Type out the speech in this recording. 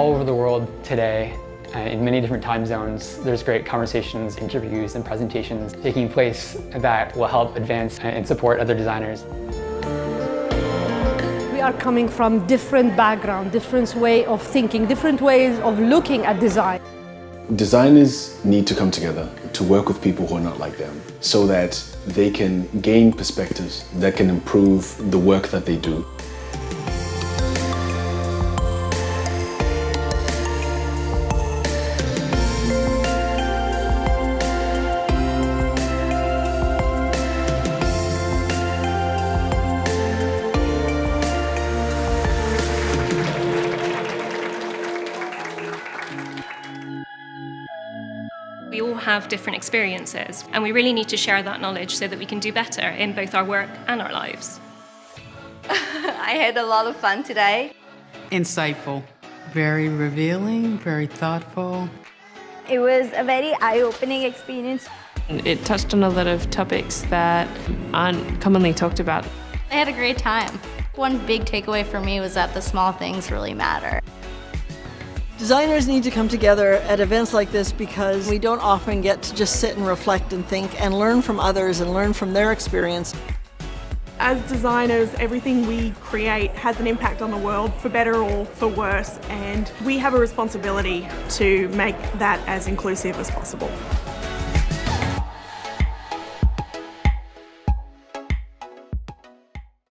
all over the world today, in many different time zones. There's great conversations, interviews, and presentations taking place that will help advance and support other designers. We are coming from different backgrounds, different way of thinking, different ways of looking at design. Designers need to come together to work with people who are not like them so that they can gain perspectives that can improve the work that they do. We all have different experiences, and we really need to share that knowledge so that we can do better in both our work and our lives. I had a lot of fun today. Insightful. Very revealing, very thoughtful. It was a very eye-opening experience. It touched on a lot of topics that aren't commonly talked about. I had a great time. One big takeaway for me was that the small things really matter. Designers need to come together at events like this because we don't often get to just sit and reflect and think and learn from others and learn from their experience. As designers, everything we create has an impact on the world, for better or for worse, and we have a responsibility to make that as inclusive as possible.